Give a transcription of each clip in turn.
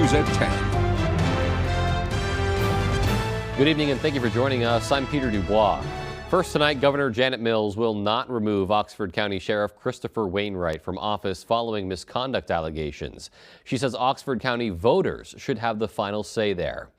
News at 10. Good evening and thank you for joining us. I'm Peter Dubois. First tonight, Governor Janet Mills will not remove Oxford County Sheriff Christopher Wainwright from office following misconduct allegations. She says Oxford County voters should have the final say there.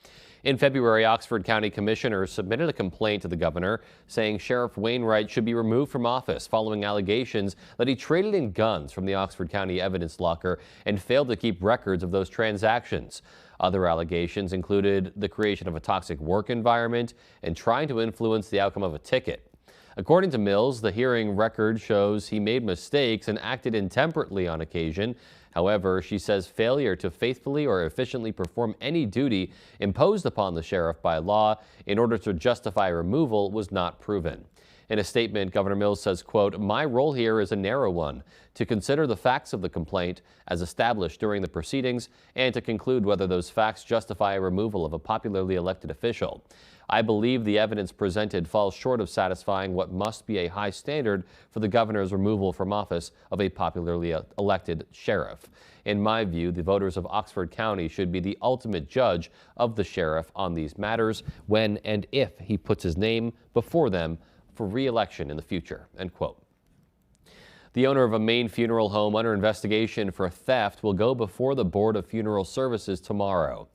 In February, Oxford County commissioners submitted a complaint to the governor saying Sheriff Wainwright should be removed from office following allegations that he traded in guns from the Oxford County evidence locker and failed to keep records of those transactions. Other allegations included the creation of a toxic work environment and trying to influence the outcome of a ticket. According to Mills, the hearing record shows he made mistakes and acted intemperately on occasion. However, she says failure to faithfully or efficiently perform any duty imposed upon the sheriff by law in order to justify removal was not proven. In a statement, Governor Mills says, quote, "My role here is a narrow one, to consider the facts of the complaint as established during the proceedings and to conclude whether those facts justify a removal of a popularly elected official. I believe the evidence presented falls short of satisfying what must be a high standard for the governor's removal from office of a popularly elected sheriff. In my view, the voters of Oxford County should be the ultimate judge of the sheriff on these matters when and if he puts his name before them for re-election in the future," end quote. The owner of a Maine funeral home under investigation for theft will go before the Board of Funeral Services tomorrow.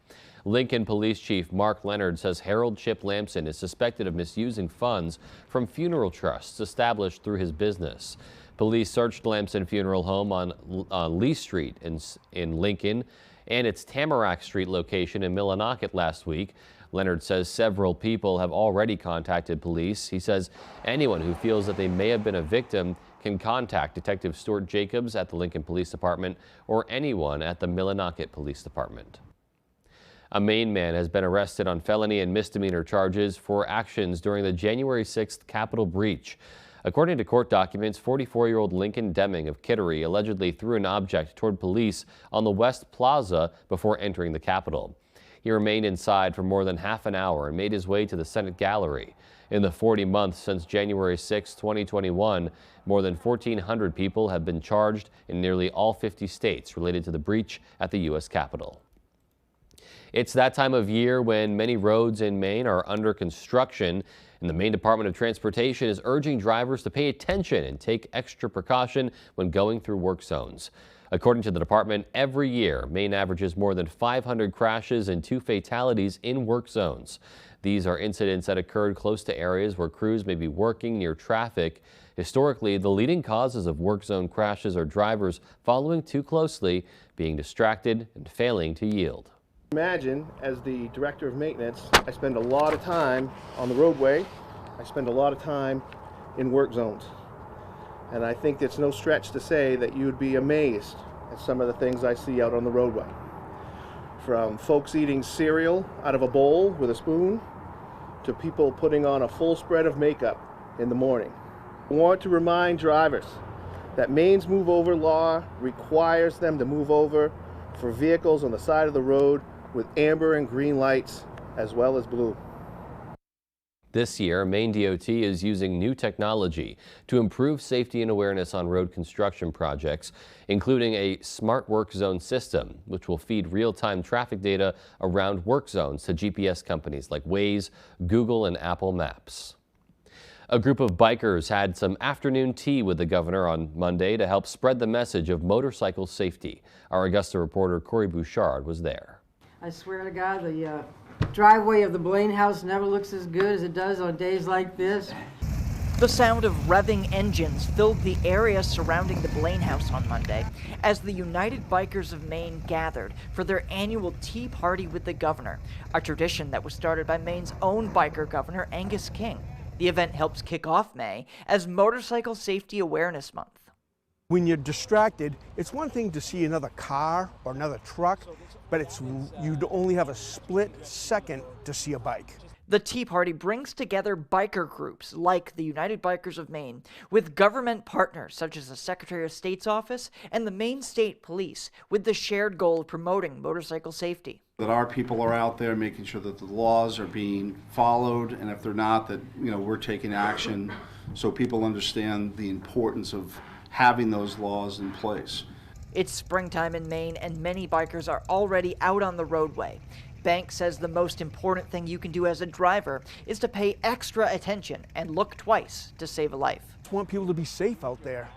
Lincoln Police Chief Mark Leonard says Harold Chip Lamson is suspected of misusing funds from funeral trusts established through his business. Police searched Lamson Funeral Home on Lee Street in Lincoln and its Tamarack Street location in Millinocket last week. Leonard says several people have already contacted police. He says anyone who feels that they may have been a victim can contact Detective Stuart Jacobs at the Lincoln Police Department or anyone at the Millinocket Police Department. A Maine man has been arrested on felony and misdemeanor charges for actions during the January 6th Capitol breach. According to court documents, 44-year-old Lincoln Deming of Kittery allegedly threw an object toward police on the West Plaza before entering the Capitol. He remained inside for more than half an hour and made his way to the Senate gallery. In the 40 months since January 6, 2021, more than 1,400 people have been charged in nearly all 50 states related to the breach at the U.S. Capitol. It's that time of year when many roads in Maine are under construction, and the Maine Department of Transportation is urging drivers to pay attention and take extra precaution when going through work zones. According to the department, every year, Maine averages more than 500 crashes and 2 fatalities in work zones. These are incidents that occurred close to areas where crews may be working near traffic. Historically, the leading causes of work zone crashes are drivers following too closely, being distracted, and failing to yield. Imagine, as the director of maintenance, I spend a lot of time on the roadway. I spend a lot of time in work zones. And I think it's no stretch to say that you would be amazed at some of the things I see out on the roadway. From folks eating cereal out of a bowl with a spoon, to people putting on a full spread of makeup in the morning. I want to remind drivers that Maine's move over law requires them to move over for vehicles on the side of the road with amber and green lights as well as blue. This year, Maine DOT is using new technology to improve safety and awareness on road construction projects, including a smart work zone system, which will feed real-time traffic data around work zones to GPS companies like Waze, Google, and Apple Maps. A group of bikers had some afternoon tea with the governor on Monday to help spread the message of motorcycle safety. Our Augusta reporter Corey Bouchard was there. I swear to God, the driveway of the Blaine house never looks as good as it does on days like this. The sound of revving engines filled the area surrounding the Blaine house on Monday as the United Bikers of Maine gathered for their annual tea party with the governor, a tradition that was started by Maine's own biker governor, Angus King. The event helps kick off May as Motorcycle Safety Awareness Month. When you're distracted, it's one thing to see another car or another truck, but you only have a split second to see a bike. The Tea Party brings together biker groups like the United Bikers of Maine with government partners such as the Secretary of State's office and the Maine State Police with the shared goal of promoting motorcycle safety. That our people are out there making sure that the laws are being followed, and if they're not, that we're taking action so people understand the importance of having those laws in place. It's springtime in Maine, and many bikers are already out on the roadway. Banks says the most important thing you can do as a driver is to pay extra attention and look twice to save a life. I just want people to be safe out there,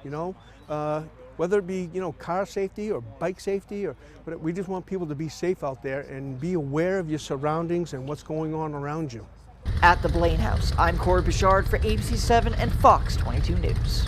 whether it be, car safety or bike safety, but we just want people to be safe out there and be aware of your surroundings and what's going on around you. At the Blaine House, I'm Corey Bouchard for ABC 7 and Fox 22 News.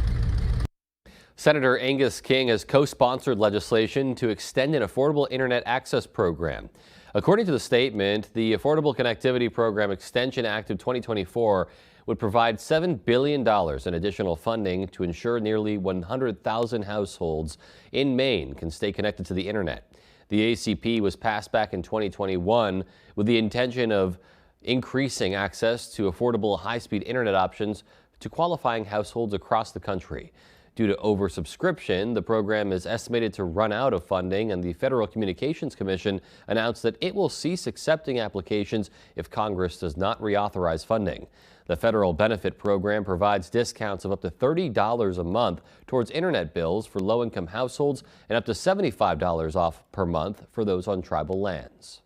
Senator Angus King has co-sponsored legislation to extend an affordable internet access program. According to the statement, the Affordable Connectivity Program Extension Act of 2024 would provide $7 billion in additional funding to ensure nearly 100,000 households in Maine can stay connected to the internet. The ACP was passed back in 2021 with the intention of increasing access to affordable high-speed internet options to qualifying households across the country. Due to oversubscription, the program is estimated to run out of funding, and the Federal Communications Commission announced that it will cease accepting applications if Congress does not reauthorize funding. The federal benefit program provides discounts of up to $30 a month towards internet bills for low-income households and up to $75 off per month for those on tribal lands.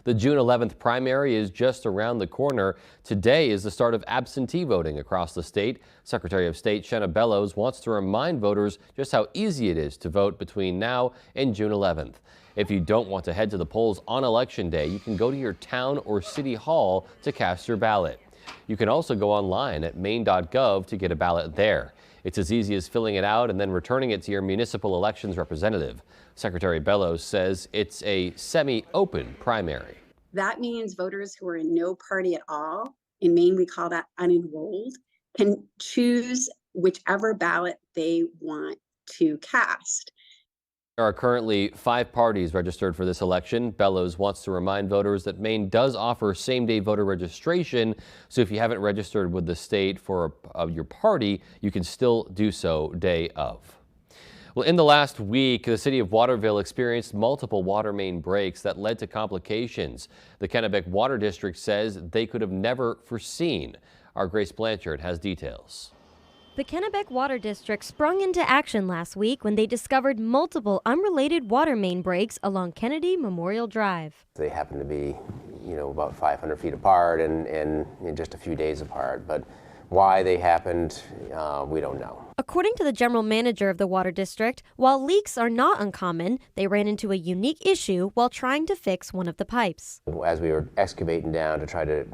The June 11th primary is just around the corner. Today is the start of absentee voting across the state. Secretary of State Shenna Bellows wants to remind voters just how easy it is to vote between now and June 11th. If you don't want to head to the polls on Election Day, you can go to your town or city hall to cast your ballot. You can also go online at maine.gov to get a ballot there. It's as easy as filling it out and then returning it to your municipal elections representative. Secretary Bellows says it's a semi-open primary. That means voters who are in no party at all, in Maine we call that unenrolled, can choose whichever ballot they want to cast. There are currently 5 parties registered for this election. Bellows wants to remind voters that Maine does offer same-day voter registration, so if you haven't registered with the state for your party, you can still do so day of. Well, in the last week, the city of Waterville experienced multiple water main breaks that led to complications. The Kennebec Water District says they could have never foreseen. Our Grace Blanchard has details. The Kennebec Water District sprung into action last week when they discovered multiple unrelated water main breaks along Kennedy Memorial Drive. They happen to be, about 500 feet apart and in just a few days apart, but why they happened, we don't know. According to the general manager of the water district, while leaks are not uncommon, they ran into a unique issue while trying to fix one of the pipes. As we were excavating down to try to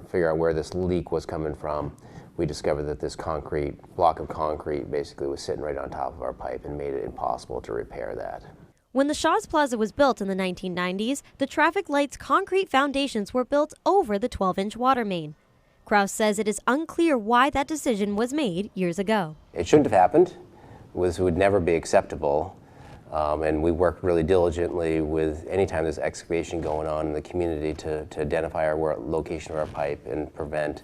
figure out where this leak was coming from, we discovered that this block of concrete basically was sitting right on top of our pipe and made it impossible to repair that. When the Shaw's Plaza was built in the 1990s, the traffic light's concrete foundations were built over the 12-inch water main. Kraus says it is unclear why that decision was made years ago. It shouldn't have happened. It would never be acceptable. And we worked really diligently with any time there's excavation going on in the community to identify our location of our pipe and prevent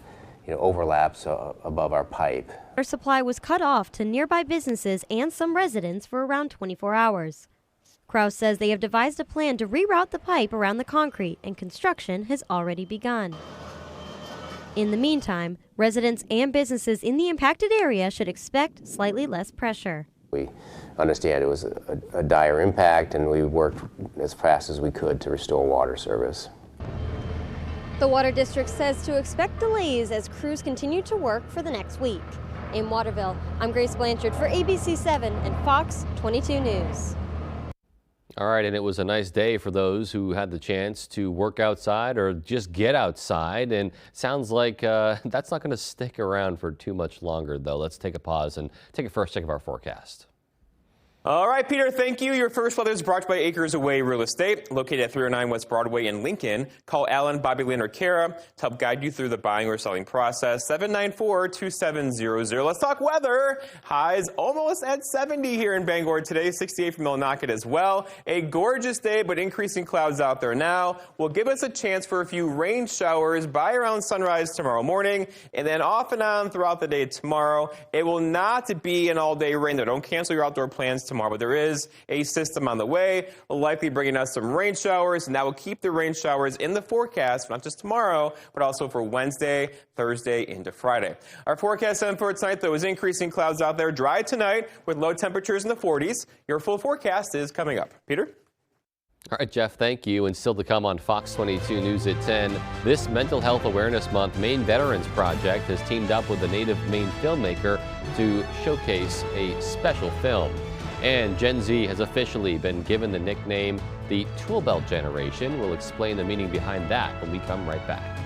overlaps above our pipe. Water supply was cut off to nearby businesses and some residents for around 24 hours. Kraus says they have devised a plan to reroute the pipe around the concrete, and construction has already begun. In the meantime, residents and businesses in the impacted area should expect slightly less pressure. We understand it was a dire impact, and we worked as fast as we could to restore water service. The Water District says to expect delays as crews continue to work for the next week. In Waterville, I'm Grace Blanchard for ABC 7 and Fox 22 News. All right, and it was a nice day for those who had the chance to work outside or just get outside, and sounds like that's not going to stick around for too much longer, though. Let's take a pause and take a first check of our forecast. All right, Peter, thank you. Your first weather is brought to you by Acres Away Real Estate, located at 309 West Broadway in Lincoln. Call Alan, Bobby, Lynn, or Kara to help guide you through the buying or selling process. 794-2700. Let's talk weather. Highs almost at 70 here in Bangor today. 68 for Millinocket as well. A gorgeous day, but increasing clouds out there now will give us a chance for a few rain showers by around sunrise tomorrow morning, and then off and on throughout the day tomorrow. It will not be an all-day rain, though. Don't cancel your outdoor plans tomorrow tomorrow, but there is a system on the way, likely bringing us some rain showers, and that will keep the rain showers in the forecast, not just tomorrow, but also for Wednesday, Thursday, into Friday. Our forecast for tonight, though, is increasing clouds out there. Dry tonight with low temperatures in the 40s. Your full forecast is coming up. Peter? All right, Jeff, thank you. And still to come on Fox 22 News at 10, this Mental Health Awareness Month, Maine Veterans Project has teamed up with a native Maine filmmaker to showcase a special film. And Gen Z has officially been given the nickname the Tool Belt Generation. We'll explain the meaning behind that when we come right back.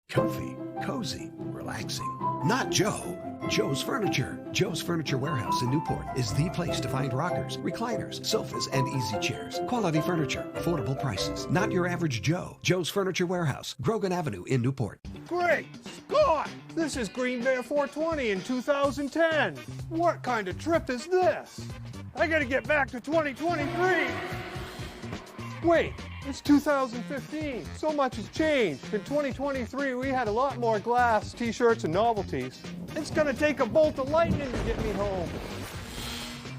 Comfy, cozy, relaxing. Not Joe. Joe's Furniture. Joe's Furniture Warehouse in Newport is the place to find rockers, recliners, sofas, and easy chairs. Quality furniture, affordable prices. Not your average Joe. Joe's Furniture Warehouse, Grogan Avenue in Newport. Great Scott! This is Green Bear 420 in 2010. What kind of trip is this? I gotta get back to 2023. Wait, it's 2015. So much has changed. In 2023, we had a lot more glass, t-shirts, and novelties. It's gonna take a bolt of lightning to get me home.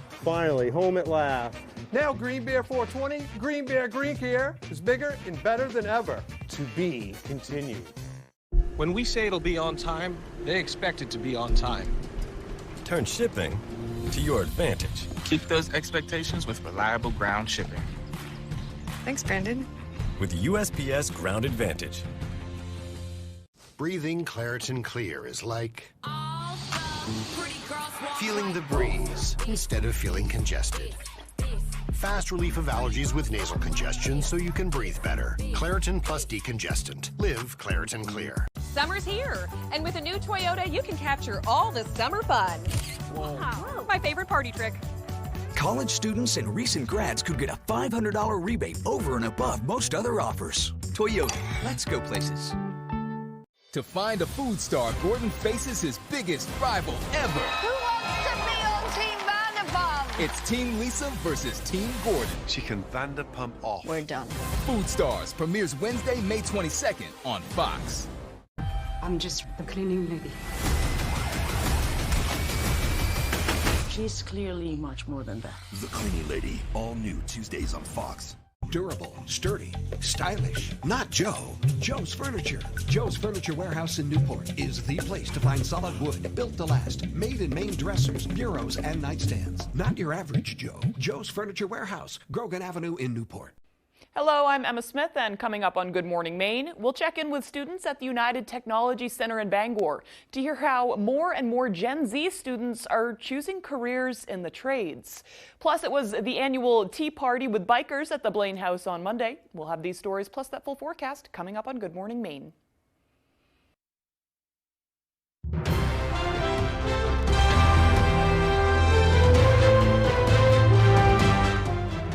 Finally, home at last. Now Green Bear 420, Green Bear Green Care is bigger and better than ever. To be continued. When we say it'll be on time, they expect it to be on time. Turn shipping to your advantage. Keep those expectations with reliable ground shipping. Thanks, Brandon. With USPS Ground Advantage. Breathing Claritin Clear is like feeling the breeze instead of feeling congested. Fast relief of allergies with nasal congestion so you can breathe better. Claritin plus decongestant. Live Claritin Clear. Summer's here, and with a new Toyota, you can capture all the summer fun. Wow. My favorite party trick. College students and recent grads could get a $500 rebate over and above most other offers. Toyota, let's go places. To find a food star, Gordon faces his biggest rival ever. Who wants to be on Team Vanderpump? It's Team Lisa versus Team Gordon. She can Vanderpump off. We're done. Food Stars premieres Wednesday, May 22nd on Fox. I'm just the cleaning lady. She's clearly much more than that. The Cleaning Lady, all new Tuesdays on Fox. Durable, sturdy, stylish. Not Joe. Joe's Furniture. Joe's Furniture Warehouse in Newport is the place to find solid wood, built to last, made in Maine dressers, bureaus, and nightstands. Not your average Joe. Joe's Furniture Warehouse, Grogan Avenue in Newport. Hello, I'm Emma Smith, and coming up on Good Morning Maine, we'll check in with students at the United Technology Center in Bangor to hear how more and more Gen Z students are choosing careers in the trades. Plus, it was the annual Tea Party with bikers at the Blaine House on Monday. We'll have these stories plus that full forecast coming up on Good Morning Maine.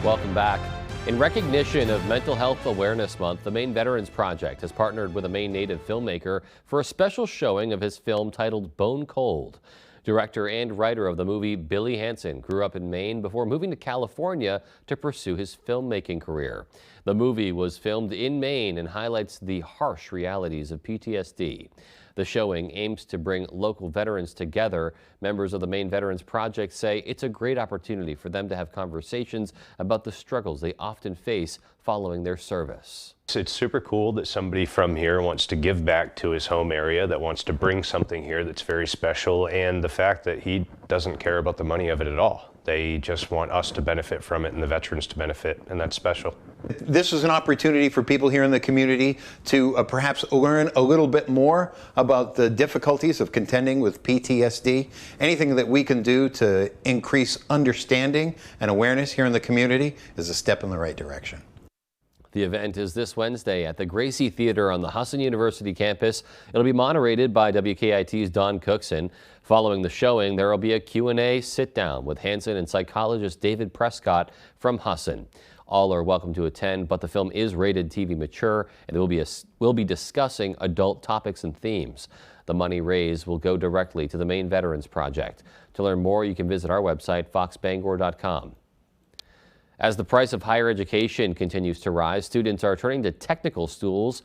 Welcome back. In recognition of Mental Health Awareness Month, the Maine Veterans Project has partnered with a Maine native filmmaker for a special showing of his film titled Bone Cold. Director and writer of the movie, Billy Hansen, grew up in Maine before moving to California to pursue his filmmaking career. The movie was filmed in Maine and highlights the harsh realities of PTSD. The showing aims to bring local veterans together. Members of the Maine Veterans Project say it's a great opportunity for them to have conversations about the struggles they often face following their service. It's super cool that somebody from here wants to give back to his home area, that wants to bring something here that's very special, and the fact that he doesn't care about the money of it at all. They just want us to benefit from it and the veterans to benefit, and that's special. This is an opportunity for people here in the community to perhaps learn a little bit more about the difficulties of contending with PTSD. Anything that we can do to increase understanding and awareness here in the community is a step in the right direction. The event is this Wednesday at the Gracie Theater on the Husson University campus. It'll be moderated by WKIT's Don Cookson. Following the showing, there will be a Q&A sit-down with Hansen and psychologist David Prescott from Husson. All are welcome to attend, but the film is rated TV mature, and we'll be discussing adult topics and themes. The money raised will go directly to the Maine Veterans Project. To learn more, you can visit our website, foxbangor.com. As the price of higher education continues to rise, students are turning to technical schools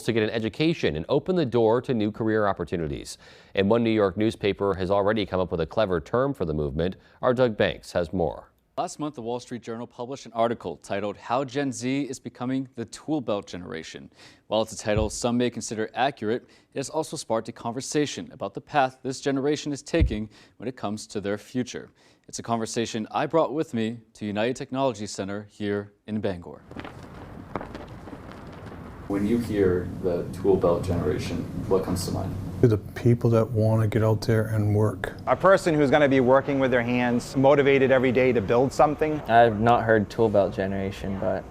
to get an education and open the door to new career opportunities. And one New York newspaper has already come up with a clever term for the movement. Our Doug Banks has more. Last month, the Wall Street Journal published an article titled "How Gen Z is Becoming the Tool Belt Generation." While it's a title some may consider accurate, it has also sparked a conversation about the path this generation is taking when it comes to their future. It's a conversation I brought with me to United Technology Center here in Bangor. When you hear the Tool Belt Generation, what comes to mind? The people that want to get out there and work. A person who's going to be working with their hands, motivated every day to build something. I've not heard Tool Belt Generation, but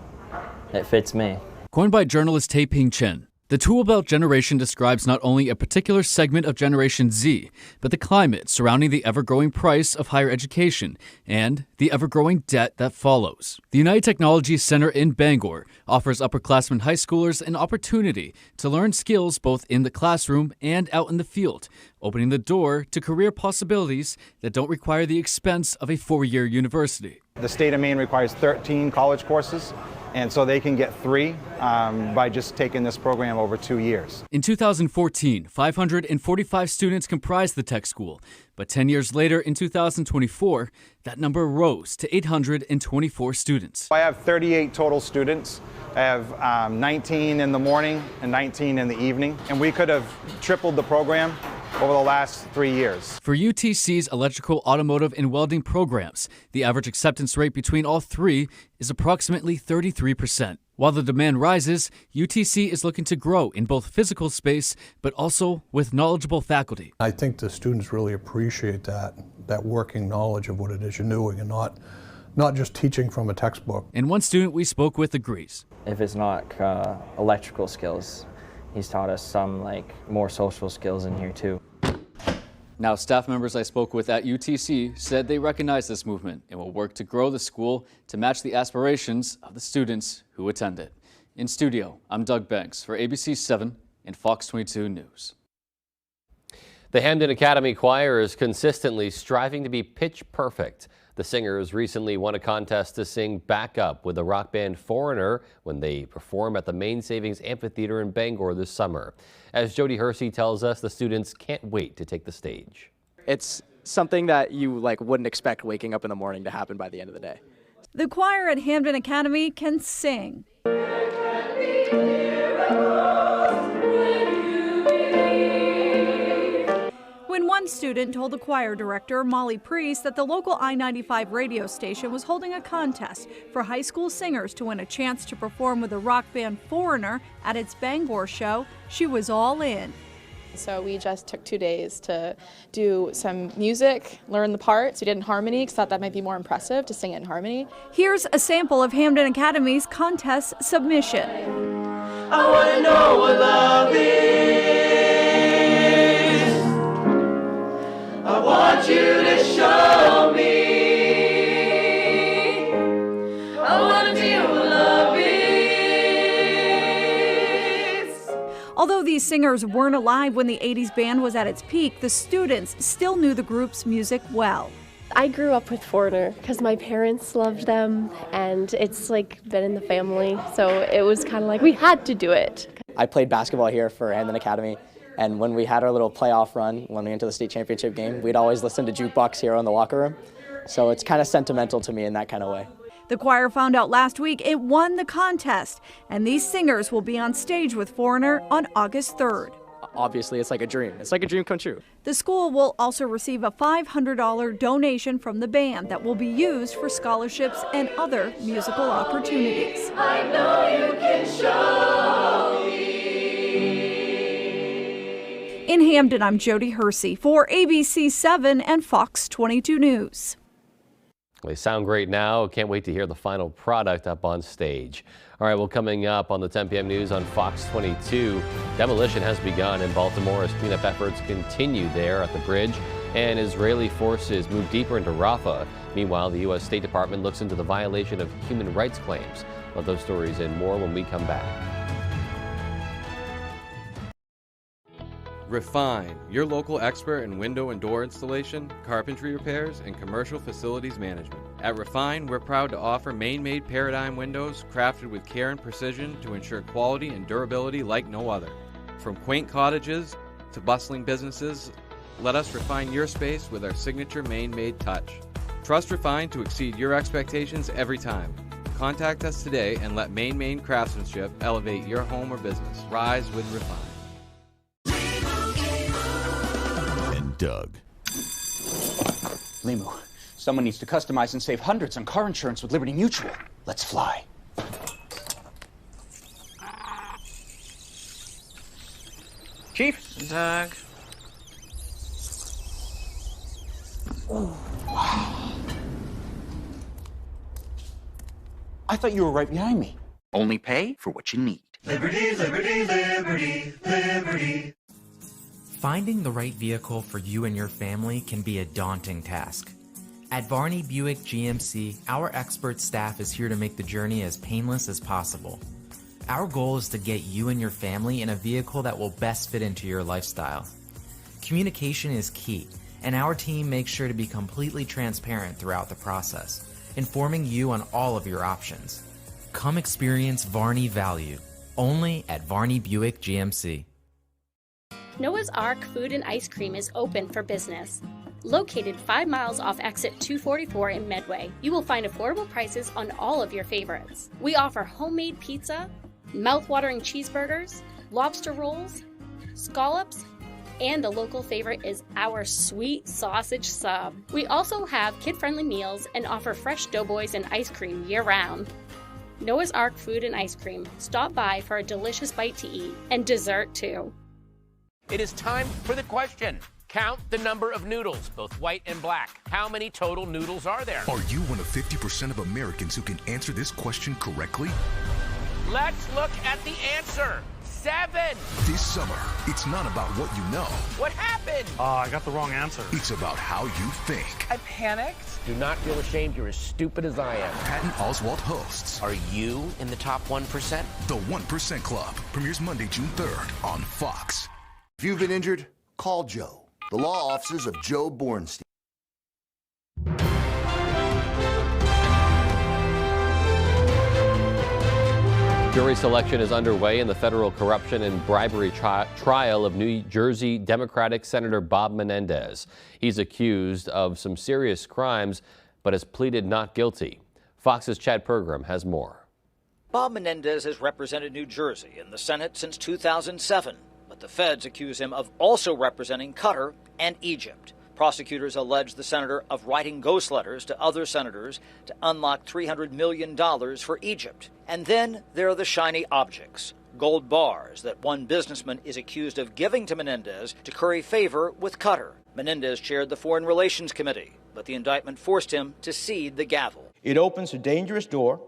it fits me. Coined by journalist Tae-Ping Chen, the Tool Belt Generation describes not only a particular segment of Generation Z, but the climate surrounding the ever-growing price of higher education and the ever-growing debt that follows. The United Technology Center in Bangor offers upperclassmen high schoolers an opportunity to learn skills both in the classroom and out in the field, opening the door to career possibilities that don't require the expense of a four-year university. The state of Maine requires 13 college courses, and so they can get 3 by just taking this program over 2 years. In 2014, 545 students comprised the tech school, but 10 years later, in 2024, that number rose to 824 students. I have 38 total students. I have 19 in the morning and 19 in the evening, and we could have tripled the program over the last 3 years. For UTC's electrical, automotive, and welding programs, the average acceptance rate between all three is approximately 33%. While the demand rises, UTC is looking to grow in both physical space, but also with knowledgeable faculty. I think the students really appreciate that working knowledge of what it is you're doing and not just teaching from a textbook. And one student we spoke with agrees. If it's not electrical skills, he's taught us some more social skills in here too. Now, staff members I spoke with at UTC said they recognize this movement and will work to grow the school to match the aspirations of the students who attend it. In studio, I'm Doug Banks for ABC 7 and Fox 22 News. The Hamden Academy Choir is consistently striving to be pitch perfect. The singers recently won a contest to sing backup with the rock band Foreigner when they perform at the Maine Savings Amphitheater in Bangor this summer. As Jody Hersey tells us, the students can't wait to take the stage. It's something that you wouldn't expect waking up in the morning to happen by the end of the day. The choir at Hamden Academy can sing. When one student told the choir director, Molly Priest, that the local I-95 radio station was holding a contest for high school singers to win a chance to perform with the rock band Foreigner at its Bangor show, she was all in. So we just took 2 days to do some music, learn the parts. We did it in harmony because I thought that might be more impressive to sing it in harmony. Here's a sample of Hamden Academy's contest submission. I want to know what love is. I want you to show me. I want to be what love is. Although these singers weren't alive when the 80s band was at its peak, the students still knew the group's music well. I grew up with Foreigner because my parents loved them and it's been in the family, so it was kind of we had to do it. I played basketball here for Hamden Academy, and when we had our little playoff run, when we went to the state championship game, we'd always listen to Jukebox Hero in the locker room, so it's kind of sentimental to me in that kind of way. The choir found out last week it won the contest, and these singers will be on stage with Foreigner on August 3rd. Obviously, it's like a dream. It's like a dream come true. The school will also receive a $500 donation from the band that will be used for scholarships and other musical opportunities. I know you can show me. In Hamden, I'm Jody Hersey for ABC 7 and Fox 22 News. They sound great now. Can't wait to hear the final product up on stage. All right, well, coming up on the 10 p.m. news on Fox 22, demolition has begun in Baltimore as cleanup efforts continue there at the bridge, and Israeli forces move deeper into Rafah. Meanwhile, the U.S. State Department looks into the violation of human rights claims. We'll have those stories and more when we come back. Refine, your local expert in window and door installation, carpentry repairs, and commercial facilities management. At Refine, we're proud to offer Maine-made Paradigm windows crafted with care and precision to ensure quality and durability like no other. From quaint cottages to bustling businesses, let us refine your space with our signature Maine-made touch. Trust Refine to exceed your expectations every time. Contact us today and let Maine craftsmanship elevate your home or business. Rise with Refine. And Doug. Limu, someone needs to customize and save hundreds on car insurance with Liberty Mutual. Let's fly. Chief? Doug. Oh, wow. I thought you were right behind me. Only pay for what you need. Liberty, liberty, liberty, liberty. Finding the right vehicle for you and your family can be a daunting task. At Varney Buick GMC, our expert staff is here to make the journey as painless as possible. Our goal is to get you and your family in a vehicle that will best fit into your lifestyle. Communication is key, and our team makes sure to be completely transparent throughout the process, informing you on all of your options. Come experience Varney value, only at Varney Buick GMC. Noah's Ark Food and Ice Cream is open for business. Located 5 miles off exit 244 in Medway, you will find affordable prices on all of your favorites. We offer homemade pizza, mouth-watering cheeseburgers, lobster rolls, scallops, and the local favorite is our sweet sausage sub. We also have kid-friendly meals and offer fresh doughboys and ice cream year-round. Noah's Ark Food and Ice Cream. Stop by for a delicious bite to eat and dessert too. It is time for the question. Count the number of noodles, both white and black. How many total noodles are there? Are you one of 50% of Americans who can answer this question correctly? Let's look at the answer. 7. This summer, it's not about what you know. What happened? I got the wrong answer. It's about how you think. I panicked. Do not feel ashamed. You're as stupid as I am. Patton Oswalt hosts. Are you in the top 1%? The 1% Club premieres Monday, June 3rd on Fox. If you've been injured, call Joe. The law offices of Joe Bornstein. Jury selection is underway in the federal corruption and bribery trial of New Jersey Democratic Senator Bob Menendez. He's accused of some serious crimes, but has pleaded not guilty. Fox's Chad Pergram has more. Bob Menendez has represented New Jersey in the Senate since 2007, but the feds accuse him of also representing Qatar and Egypt. Prosecutors allege the senator of writing ghost letters to other senators to unlock $300 million for Egypt. And then there are the shiny objects, gold bars that one businessman is accused of giving to Menendez to curry favor with Qatar. Menendez chaired the Foreign Relations Committee, but the indictment forced him to cede the gavel. It opens a dangerous door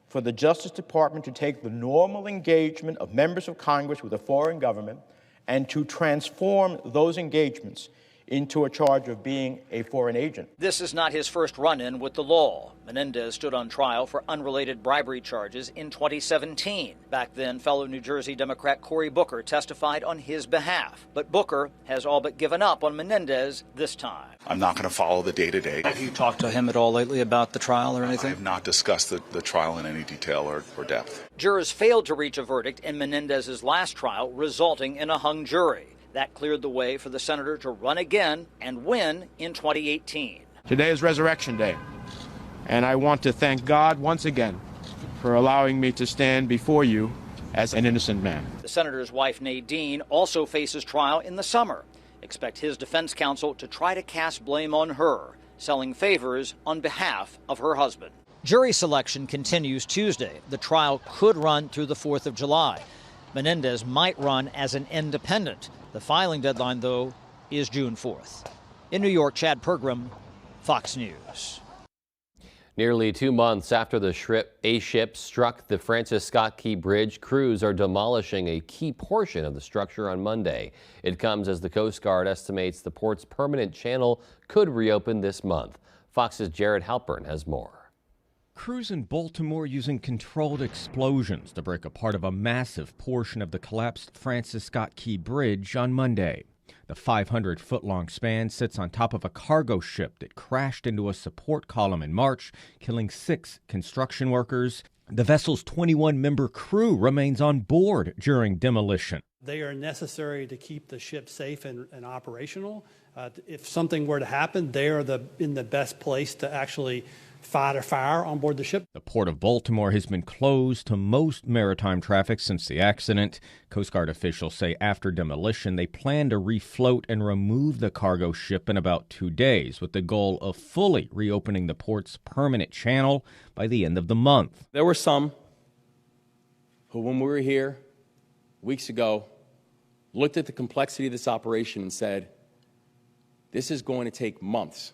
for the Justice Department to take the normal engagement of members of Congress with a foreign government and to transform those engagements into a charge of being a foreign agent. This is not his first run-in with the law. Menendez stood on trial for unrelated bribery charges in 2017. Back then, fellow New Jersey Democrat Cory Booker testified on his behalf. But Booker has all but given up on Menendez this time. I'm not going to follow the day-to-day. Have you talked to him at all lately about the trial or anything? I have not discussed the trial in any detail or depth. Jurors failed to reach a verdict in Menendez's last trial, resulting in a hung jury. That cleared the way for the senator to run again and win in 2018. Today is Resurrection Day, and I want to thank God once again for allowing me to stand before you as an innocent man. The senator's wife, Nadine, also faces trial in the summer. Expect his defense counsel to try to cast blame on her, selling favors on behalf of her husband. Jury selection continues Tuesday. The trial could run through the 4th of July. Menendez might run as an independent. The filing deadline, though, is June 4th. In New York, Chad Pergram, Fox News. Nearly 2 months after the ship struck the Francis Scott Key Bridge, crews are demolishing a key portion of the structure on Monday. It comes as the Coast Guard estimates the port's permanent channel could reopen this month. Fox's Jared Halpern has more. Crews in Baltimore using controlled explosions to break apart of a massive portion of the collapsed Francis Scott Key Bridge on Monday. The 500-foot-long span sits on top of a cargo ship that crashed into a support column in March, killing 6 construction workers. The vessel's 21-member crew remains on board during demolition. They are necessary to keep the ship safe and operational. If something were to happen, they are in the best place to actually fight a fire on board the ship. The Port of Baltimore has been closed to most maritime traffic since the accident. Coast Guard officials say after demolition, they plan to refloat and remove the cargo ship in about 2 days, with the goal of fully reopening the port's permanent channel by the end of the month. There were some who, when we were here weeks ago, looked at the complexity of this operation and said, this is going to take months.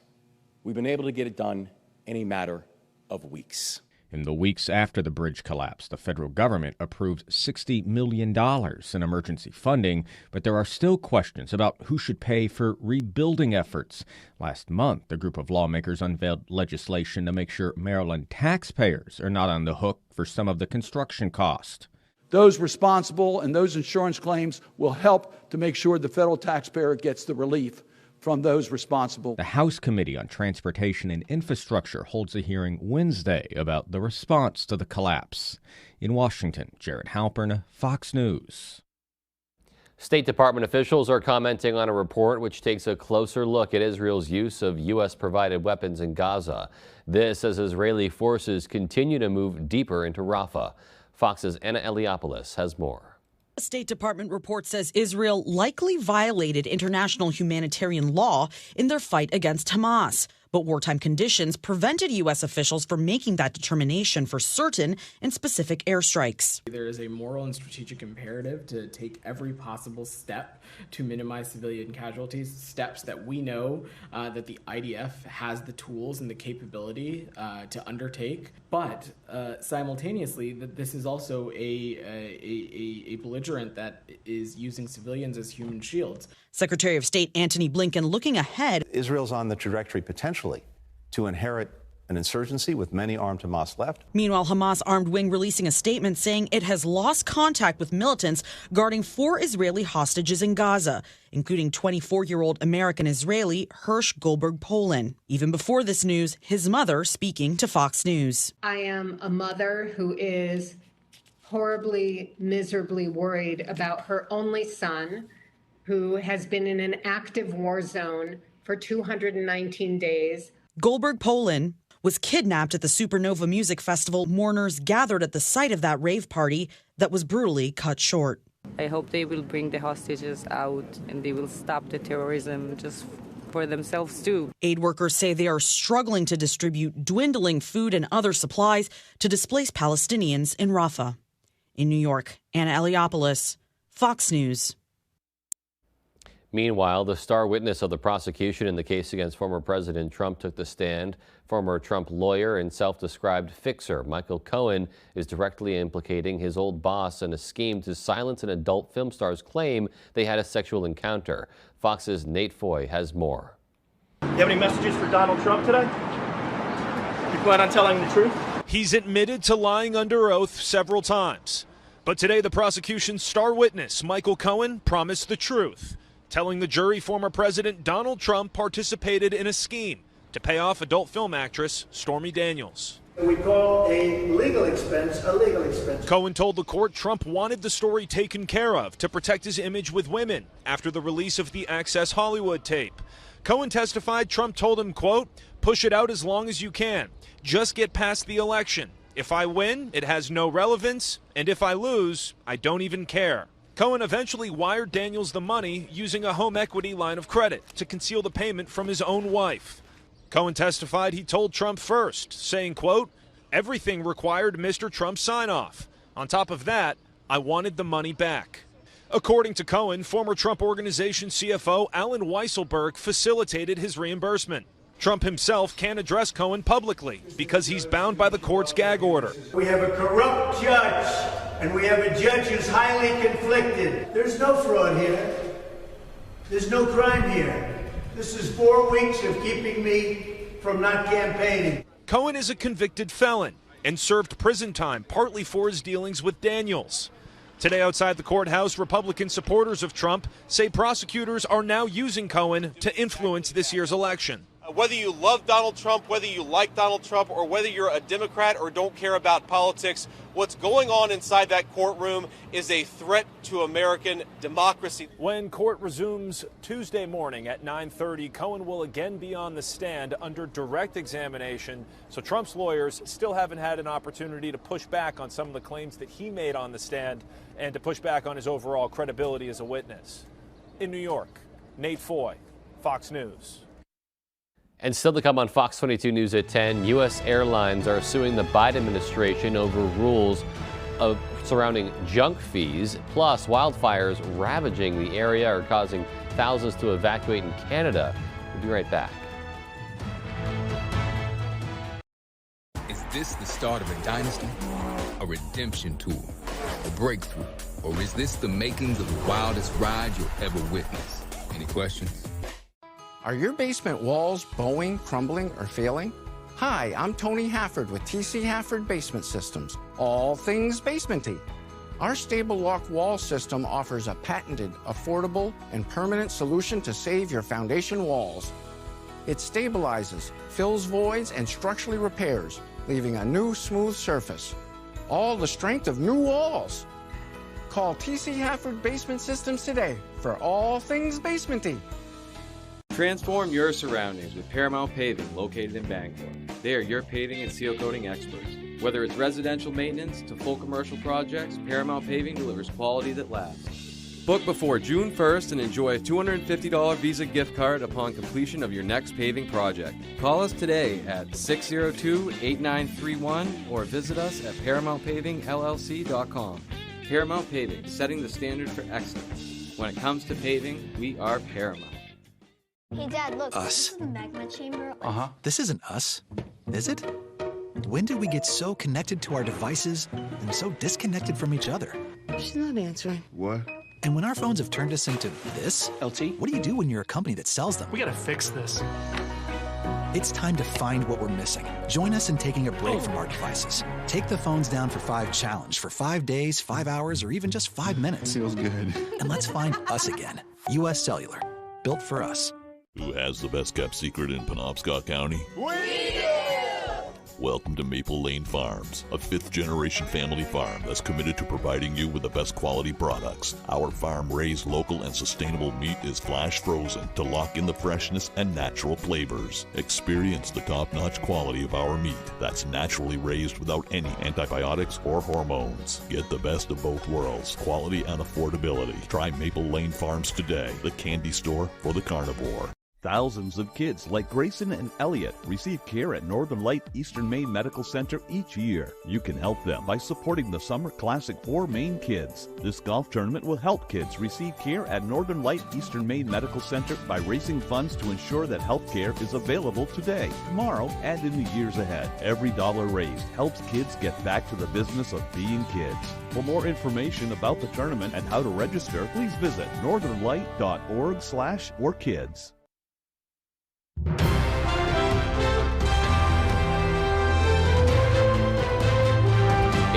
We've been able to get it done in a matter of weeks. In the weeks after the bridge collapse, the federal government approved $60 million in emergency funding, but there are still questions about who should pay for rebuilding efforts. Last month, a group of lawmakers unveiled legislation to make sure Maryland taxpayers are not on the hook for some of the construction cost. Those responsible and those insurance claims will help to make sure the federal taxpayer gets the relief from those responsible. The House Committee on Transportation and Infrastructure holds a hearing Wednesday about the response to the collapse. In Washington, Jared Halpern, Fox News. State Department officials are commenting on a report which takes a closer look at Israel's use of U.S.-provided weapons in Gaza. This as Israeli forces continue to move deeper into Rafah. Fox's Anna Eliopoulos has more. A State Department report says Israel likely violated international humanitarian law in their fight against Hamas. But wartime conditions prevented U.S. officials from making that determination for certain and specific airstrikes. There is a moral and strategic imperative to take every possible step to minimize civilian casualties, steps that we know that the IDF has the tools and the capability to undertake. But simultaneously, that this is also a belligerent that is using civilians as human shields. Secretary of State Antony Blinken looking ahead. Israel's on the trajectory potentially to inherit an insurgency with many armed Hamas left. Meanwhile, Hamas armed wing releasing a statement saying it has lost contact with militants guarding 4 Israeli hostages in Gaza, including 24-year-old American-Israeli Hirsch Goldberg Polin. Even before this news, his mother speaking to Fox News. I am a mother who is horribly, miserably worried about her only son, who has been in an active war zone for 219 days. Goldberg Polin was kidnapped at the Supernova Music Festival. Mourners gathered at the site of that rave party that was brutally cut short. I hope they will bring the hostages out and they will stop the terrorism just for themselves too. Aid workers say they are struggling to distribute dwindling food and other supplies to displaced Palestinians in Rafah. In New York, Anna Eliopoulos, Fox News. Meanwhile, the star witness of the prosecution in the case against former President Trump took the stand. Former Trump lawyer and self-described fixer Michael Cohen is directly implicating his old boss in a scheme to silence an adult film star's claim they had a sexual encounter. Fox's Nate Foy has more. You have any messages for Donald Trump today? You plan on telling the truth? He's admitted to lying under oath several times. But today, the prosecution's star witness, Michael Cohen, promised the truth, telling the jury former President Donald Trump participated in a scheme to pay off adult film actress Stormy Daniels. We call a legal expense a legal expense. Cohen told the court Trump wanted the story taken care of to protect his image with women after the release of the Access Hollywood tape. Cohen testified Trump told him, quote, "Push it out as long as you can. Just get past the election. If I win, it has no relevance, and if I lose, I don't even care." Cohen eventually wired Daniels the money using a home equity line of credit to conceal the payment from his own wife. Cohen testified he told Trump first, saying, quote, "Everything required Mr. Trump's sign-off. On top of that, I wanted the money back." According to Cohen, former Trump Organization CFO Alan Weisselberg facilitated his reimbursement. Trump himself can't address Cohen publicly because he's bound by the court's gag order. We have a corrupt judge, and we have a judge who's highly conflicted. There's no fraud here. There's no crime here. This is 4 weeks of keeping me from not campaigning. Cohen is a convicted felon and served prison time partly for his dealings with Daniels. Today outside the courthouse, Republican supporters of Trump say prosecutors are now using Cohen to influence this year's election. Whether you love Donald Trump, whether you like Donald Trump, or whether you're a Democrat or don't care about politics, what's going on inside that courtroom is a threat to American democracy. When court resumes Tuesday morning at 9:30, Cohen will again be on the stand under direct examination. So Trump's lawyers still haven't had an opportunity to push back on some of the claims that he made on the stand and to push back on his overall credibility as a witness. In New York, Nate Foy, Fox News. And still to come on Fox 22 News at 10, U.S. airlines are suing the Biden administration over rules surrounding junk fees. Plus, wildfires ravaging the area are causing thousands to evacuate in Canada. We'll be right back. Is this the start of a dynasty? A redemption tour? A breakthrough? Or is this the makings of the wildest ride you'll ever witness? Any questions? Are your basement walls bowing, crumbling, or failing? Hi, I'm Tony Hafford with TC Hafford Basement Systems, all things basementy. Our stable lock wall system offers a patented, affordable, and permanent solution to save your foundation walls. It stabilizes, fills voids, and structurally repairs, leaving a new smooth surface. All the strength of new walls. Call TC Hafford Basement Systems today for all things basementy. Transform your surroundings with Paramount Paving, located in Bangor. They are your paving and seal coating experts. Whether it's residential maintenance to full commercial projects, Paramount Paving delivers quality that lasts. Book before June 1st and enjoy a $250 Visa gift card upon completion of your next paving project. Call us today at 602-8931 or visit us at ParamountPavingLLC.com. Paramount Paving, setting the standard for excellence. When it comes to paving, we are Paramount. Hey, Dad, look. Us. This is the magma chamber. Uh-huh. This isn't us, is it? When did we get so connected to our devices and so disconnected from each other? She's not answering. What? And when our phones have turned us into this, LT, what do you do when you're a company that sells them? We gotta fix this. It's time to find what we're missing. Join us in taking a break from our devices. Take the phones down for 5 challenge for 5 days, 5 hours, or even just 5 minutes. Feels good. And let's find us again. U.S. Cellular. Built for us. Who has the best kept secret in Penobscot County? We do! Welcome to Maple Lane Farms, a 5th-generation family farm that's committed to providing you with the best quality products. Our farm-raised local and sustainable meat is flash frozen to lock in the freshness and natural flavors. Experience the top-notch quality of our meat that's naturally raised without any antibiotics or hormones. Get the best of both worlds, quality and affordability. Try Maple Lane Farms today, the candy store for the carnivore. Thousands of kids like Grayson and Elliot receive care at Northern Light Eastern Maine Medical Center each year. You can help them by supporting the Summer Classic for Maine Kids. This golf tournament will help kids receive care at Northern Light Eastern Maine Medical Center by raising funds to ensure that health care is available today, tomorrow, and in the years ahead. Every dollar raised helps kids get back to the business of being kids. For more information about the tournament and how to register, please visit northernlight.org/forkids.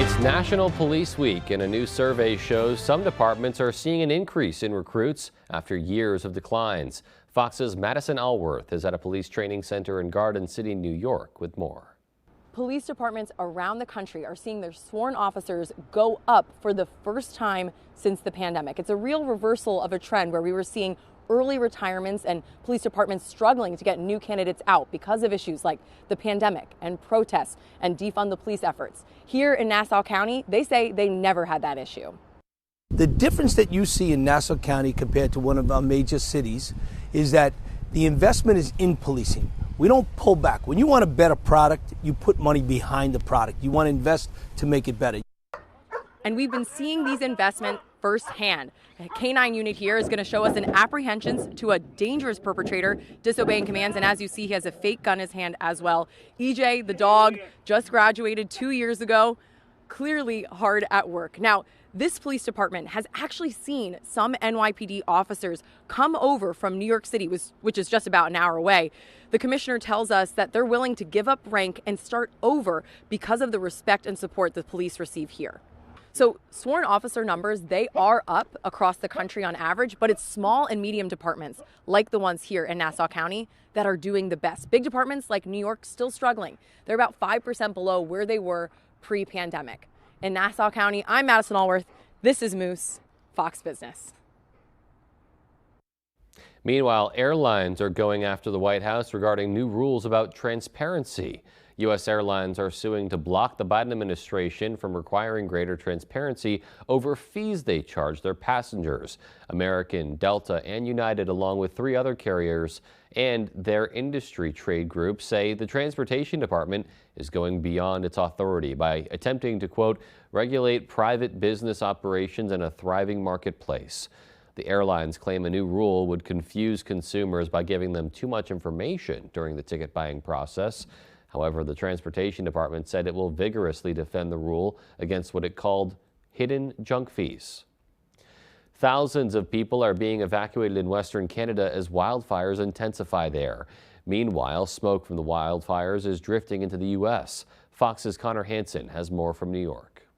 It's National Police Week, and a new survey shows some departments are seeing an increase in recruits after years of declines. Fox's Madison Allworth is at a police training center in Garden City, New York, with more. Police departments around the country are seeing their sworn officers go up for the first time since the pandemic. It's a real reversal of a trend where we were seeing early retirements and police departments struggling to get new candidates out because of issues like the pandemic and protests and defund the police efforts. Here in Nassau County, they say they never had that issue. The difference that you see in Nassau County compared to one of our major cities is that the investment is in policing. We don't pull back. When you want a better product, you put money behind the product. You want to invest to make it better. And we've been seeing these investments firsthand. A K-9 unit here is going to show us an apprehensions to a dangerous perpetrator disobeying commands. And as you see, he has a fake gun in his hand as well. EJ, the dog, just graduated 2 years ago, clearly hard at work. Now, this police department has actually seen some NYPD officers come over from New York City, which is just about an hour away. The commissioner tells us that they're willing to give up rank and start over because of the respect and support the police receive here. So sworn officer numbers, they are up across the country on average, but it's small and medium departments like the ones here in Nassau County that are doing the best. Big departments like New York still struggling. They're about 5% below where they were pre-pandemic. In Nassau County, I'm Madison Allworth. This is Moose, Fox Business. Meanwhile, airlines are going after the White House regarding new rules about transparency. U.S. airlines are suing to block the Biden administration from requiring greater transparency over fees they charge their passengers. American, Delta, and United, along with 3 other carriers and their industry trade group, say the Transportation Department is going beyond its authority by attempting to, quote, regulate private business operations in a thriving marketplace. The airlines claim a new rule would confuse consumers by giving them too much information during the ticket buying process. However, the Transportation Department said it will vigorously defend the rule against what it called hidden junk fees. Thousands of people are being evacuated in Western Canada as wildfires intensify there. Meanwhile, smoke from the wildfires is drifting into the U.S. Fox's Connor Hansen has more from New York.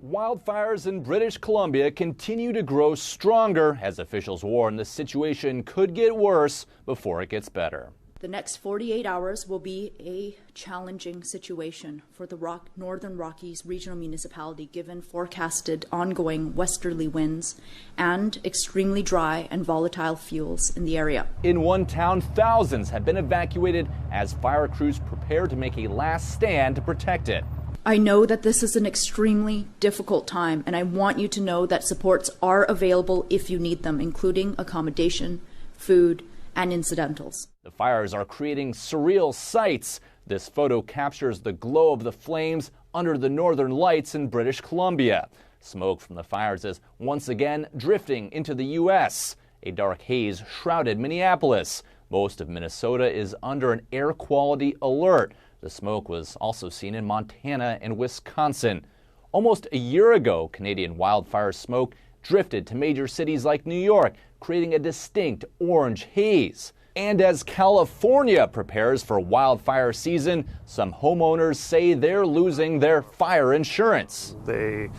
Wildfires in British Columbia continue to grow stronger as officials warn the situation could get worse before it gets better. The next 48 hours will be a challenging situation for the Northern Rockies Regional Municipality, given forecasted ongoing westerly winds and extremely dry and volatile fuels in the area. In one town, thousands have been evacuated as fire crews prepare to make a last stand to protect it. I know that this is an extremely difficult time, and I want you to know that supports are available if you need them, including accommodation, food, and incidentals. The fires are creating surreal sights. This photo captures the glow of the flames under the northern lights in British Columbia. Smoke from the fires is once again drifting into the U.S. A dark haze shrouded Minneapolis. Most of Minnesota is under an air quality alert. The smoke was also seen in Montana and Wisconsin. Almost a year ago, Canadian wildfire smoke drifted to major cities like New York, creating a distinct orange haze. And as California prepares for wildfire season, some homeowners say they're losing their fire insurance. They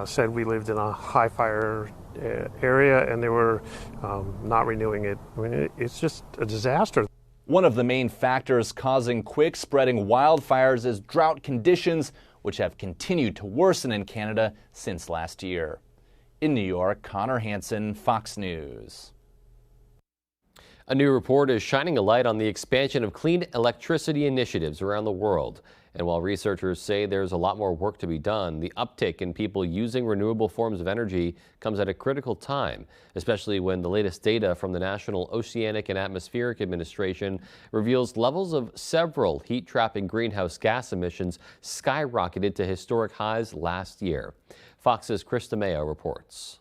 said we lived in a high fire area and they were not renewing it. I mean, it's just a disaster. One of the main factors causing quick spreading wildfires is drought conditions, which have continued to worsen in Canada since last year. In New York, Connor Hansen, Fox News. A new report is shining a light on the expansion of clean electricity initiatives around the world. And while researchers say there's a lot more work to be done, the uptick in people using renewable forms of energy comes at a critical time, especially when the latest data from the National Oceanic and Atmospheric Administration reveals levels of several heat-trapping greenhouse gas emissions skyrocketed to historic highs last year. Fox's Chris DeMeo reports.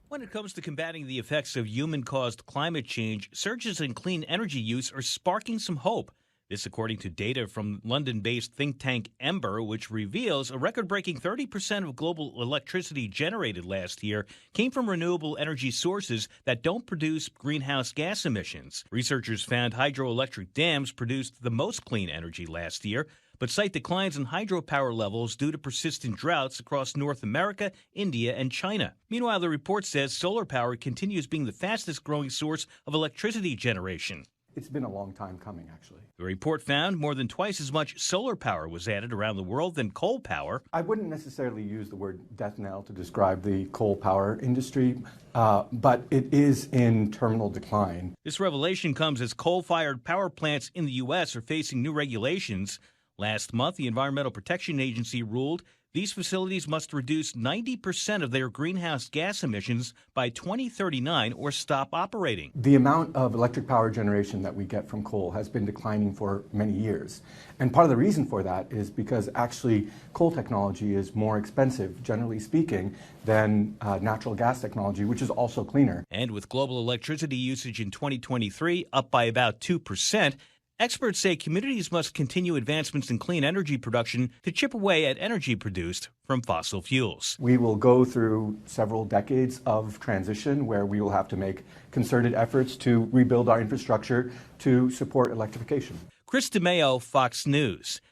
When it comes to combating the effects of human-caused climate change, surges in clean energy use are sparking some hope. This according to data from London-based think tank Ember, which reveals a record-breaking 30% of global electricity generated last year came from renewable energy sources that don't produce greenhouse gas emissions. Researchers found hydroelectric dams produced the most clean energy last year, but cite declines in hydropower levels due to persistent droughts across North America, India, and China. Meanwhile, the report says solar power continues being the fastest-growing source of electricity generation. It's been a long time coming, actually. The report found more than twice as much solar power was added around the world than coal power. I wouldn't necessarily use the word death knell to describe the coal power industry, but it is in terminal decline. This revelation comes as coal-fired power plants in the U.S. are facing new regulations. Last month, the Environmental Protection Agency ruled these facilities must reduce 90% of their greenhouse gas emissions by 2039 or stop operating. The amount of electric power generation that we get from coal has been declining for many years. And part of the reason for that is because actually coal technology is more expensive, generally speaking, than natural gas technology, which is also cleaner. And with global electricity usage in 2023 up by about 2%, experts say communities must continue advancements in clean energy production to chip away at energy produced from fossil fuels. We will go through several decades of transition where we will have to make concerted efforts to rebuild our infrastructure to support electrification. Chris DeMeo, Fox News.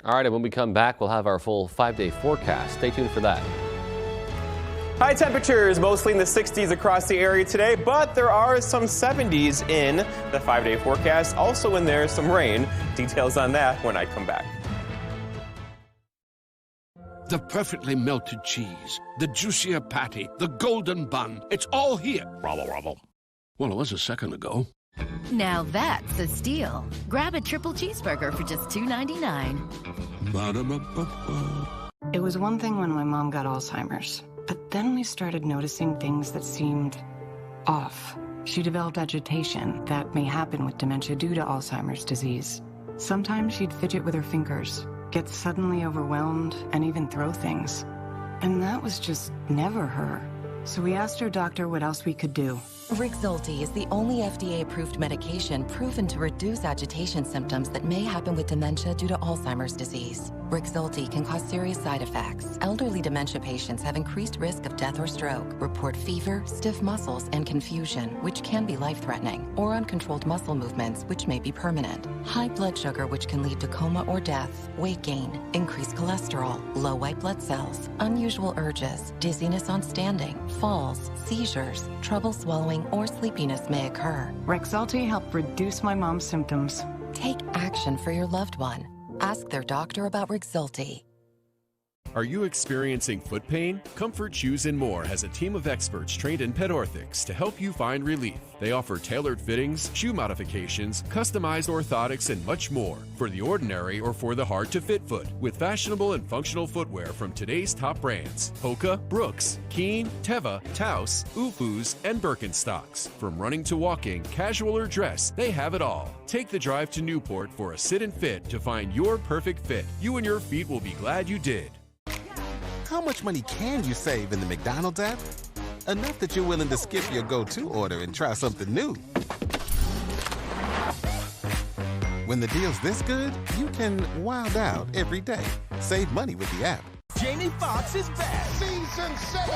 All right, and when we come back, we'll have our full 5-day forecast. Stay tuned for that. High temperatures mostly in the 60s across the area today, but there are some 70s in the 5-day forecast. Also in there, some rain. Details on that when I come back. The perfectly melted cheese, the juicier patty, the golden bun. It's all here. Rubble, rubble. Well, it was a second ago. Now that's a steal. Grab a triple cheeseburger for just $2.99. Ba-da-ba-ba-ba. It was one thing when my mom got Alzheimer's, but then we started noticing things that seemed off. She developed agitation that may happen with dementia due to Alzheimer's disease. Sometimes she'd fidget with her fingers, get suddenly overwhelmed, and even throw things. And that was just never her. So we asked her doctor what else we could do. Rexulti is the only FDA-approved medication proven to reduce agitation symptoms that may happen with dementia due to Alzheimer's disease. Rexulti can cause serious side effects. Elderly dementia patients have increased risk of death or stroke, report fever, stiff muscles, and confusion, which can be life-threatening, or uncontrolled muscle movements, which may be permanent. High blood sugar, which can lead to coma or death, weight gain, increased cholesterol, low white blood cells, unusual urges, dizziness on standing, falls, seizures, trouble swallowing, or sleepiness may occur. Rexulti helped reduce my mom's symptoms. Take action for your loved one. Ask their doctor about Rexulti. Are you experiencing foot pain? Comfort Shoes & More has a team of experts trained in pet orthotics to help you find relief. They offer tailored fittings, shoe modifications, customized orthotics, and much more for the ordinary or for the hard-to-fit foot, with fashionable and functional footwear from today's top brands: Hoka, Brooks, Keen, Teva, Taos, Ufus, and Birkenstocks. From running to walking, casual or dress, they have it all. Take the drive to Newport for a sit and fit to find your perfect fit. You and your feet will be glad you did. How much money can you save in the McDonald's app? Enough that you're willing to skip your go-to order and try something new. When the deal's this good, you can wild out every day. Save money with the app. Jamie Foxx is back. Season 7.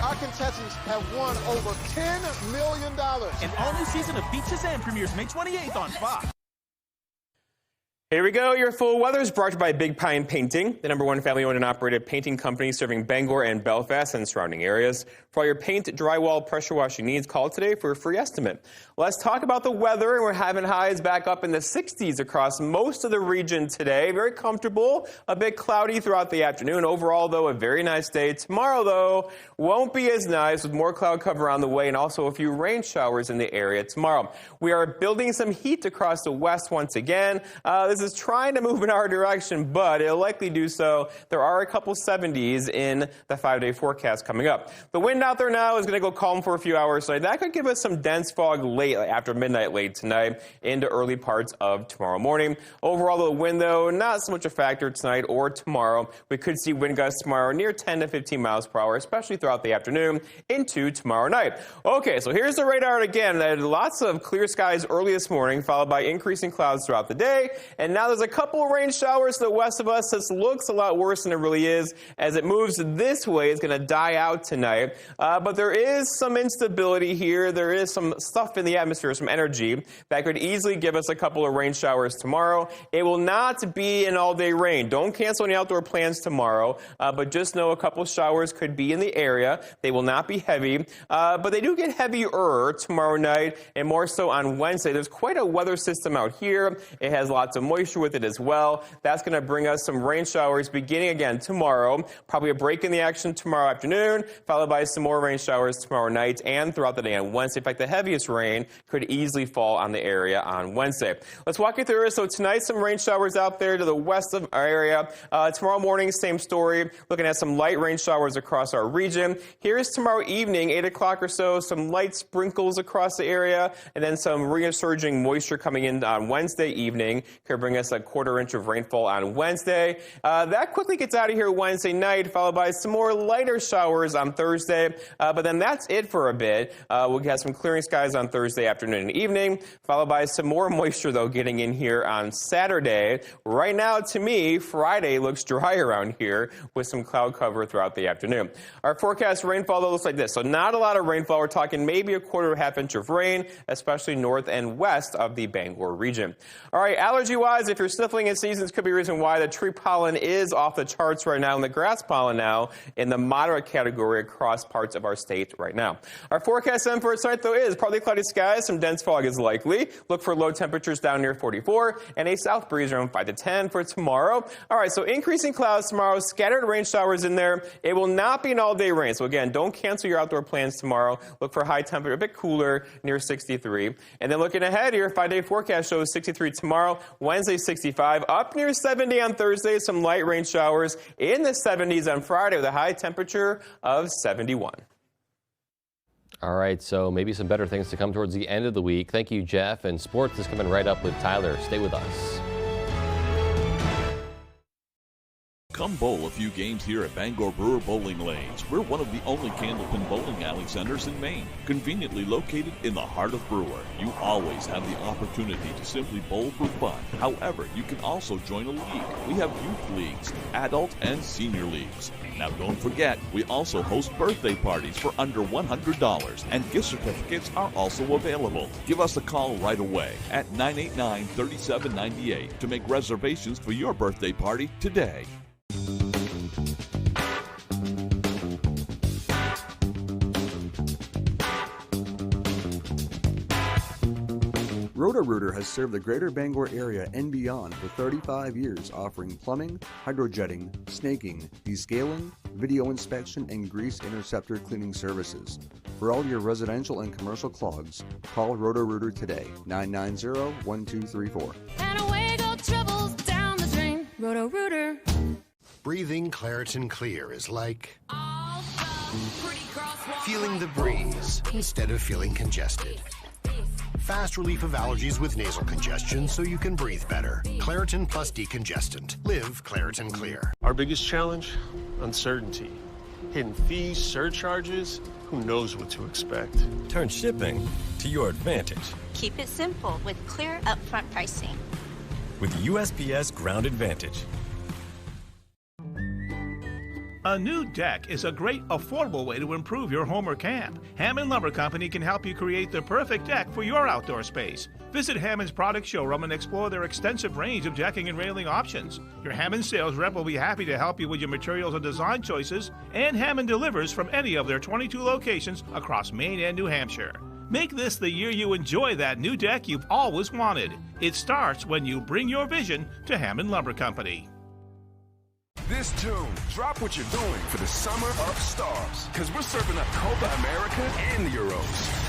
Our contestants have won over $10 million. An all-new season of Beat Shazam premieres May 28th on Fox. Here we go. Your full weather is brought to you by Big Pine Painting, the #1 family-owned and operated painting company serving Bangor and Belfast and surrounding areas. For all your paint, drywall, pressure washing needs, call today for a free estimate. Let's talk about the weather, and we're having highs back up in the 60s across most of the region today. Very comfortable, a bit cloudy throughout the afternoon. Overall, though, a very nice day. Tomorrow, though, won't be as nice with more cloud cover on the way and also a few rain showers in the area tomorrow. We are building some heat across the west once again. This is trying to move in our direction, but it'll likely do so. There are a couple 70s in the 5-day forecast coming up. The wind out there now is going to go calm for a few hours, so that could give us some dense fog late after midnight late tonight into early parts of tomorrow morning. Overall, the wind, though, not so much a factor tonight or tomorrow. We could see wind gusts tomorrow near 10 to 15 miles per hour, especially throughout the afternoon into tomorrow night. Okay, so here's the radar again. Lots of clear skies early this morning, followed by increasing clouds throughout the day, and now there's a couple of rain showers to the west of us. This looks a lot worse than it really is. As it moves this way, it's going to die out tonight. But there is some instability here. There is some stuff in the atmosphere, some energy that could easily give us a couple of rain showers tomorrow. It will not be an all-day rain. Don't cancel any outdoor plans tomorrow, but just know a couple showers could be in the area. They will not be heavy, but they do get heavier tomorrow night and more so on Wednesday. There's quite a weather system out here. It has lots of moisture with it as well. That's going to bring us some rain showers beginning again tomorrow. Probably a break in the action tomorrow afternoon, followed by some more rain showers tomorrow night and throughout the day on Wednesday. In fact, the heaviest rain could easily fall on the area on Wednesday. Let's walk you through it. So tonight, some rain showers out there to the west of our area. Tomorrow morning, same story. Looking at some light rain showers across our region. Here's tomorrow evening, 8 o'clock or so, some light sprinkles across the area, and then some resurging moisture coming in on Wednesday evening. Could bring us a quarter-inch of rainfall on Wednesday. That quickly gets out of here Wednesday night, followed by some more lighter showers on Thursday. But then that's it for a bit. We'll get some clearing skies on Thursday afternoon and evening, followed by some more moisture, though, getting in here on Saturday. Right now, to me, Friday looks dry around here with some cloud cover throughout the afternoon. Our forecast rainfall, though, looks like this. So not a lot of rainfall. We're talking maybe a quarter to half inch of rain, especially north and west of the Bangor region. All right, allergy-wise, Weather-wise, if you're sniffling in seasons, could be a reason why the tree pollen is off the charts right now, and the grass pollen now in the moderate category across parts of our state right now. Our forecast then for tonight, though, is partly cloudy skies. Some dense fog is likely. Look for low temperatures down near 44 and a south breeze around 5 to 10 for tomorrow. All right, so increasing clouds tomorrow, scattered rain showers in there. It will not be an all-day rain. So again, don't cancel your outdoor plans tomorrow. Look for high temperature, a bit cooler near 63. And then looking ahead, your 5-day forecast shows 63 tomorrow, Wednesday 65, up near 70 on Thursday. Some light rain showers in the 70s on Friday with a high temperature of 71. All right, so maybe some better things to come towards the end of the week. Thank you, Jeff. And sports is coming right up with Tyler. Stay with us. Come bowl a few games here at Bangor Brewer Bowling Lanes. We're one of the only candlepin bowling alley centers in Maine, conveniently located in the heart of Brewer. You always have the opportunity to simply bowl for fun. However, you can also join a league. We have youth leagues, adult and senior leagues. Now don't forget, we also host birthday parties for under $100, and gift certificates are also available. Give us a call right away at 989-3798 to make reservations for your birthday party today. Roto-Rooter has served the greater Bangor area and beyond for 35 years, offering plumbing, hydrojetting, snaking, descaling, video inspection, and grease interceptor cleaning services. For all your residential and commercial clogs, call Roto-Rooter today, 990-1234. And away go troubles down the drain. Roto-Rooter. Breathing Claritin Clear is like feeling the breeze instead of feeling congested. Fast relief of allergies with nasal congestion so you can breathe better. Claritin plus decongestant. Live Claritin Clear. Our biggest challenge? Uncertainty. Hidden fees, surcharges, who knows what to expect. Turn shipping to your advantage Keep it simple with clear upfront pricing. with USPS Ground Advantage. A new deck is a great, affordable way to improve your home or camp. Hammond Lumber Company can help you create the perfect deck for your outdoor space. Visit Hammond's product showroom and explore their extensive range of decking and railing options. Your Hammond sales rep will be happy to help you with your materials and design choices, and Hammond delivers from any of their 22 locations across Maine and New Hampshire. Make this the year you enjoy that new deck you've always wanted. It starts when you bring your vision to Hammond Lumber Company. This June, drop what you're doing for the Summer of Stars, because we're serving up Copa America and the Euros.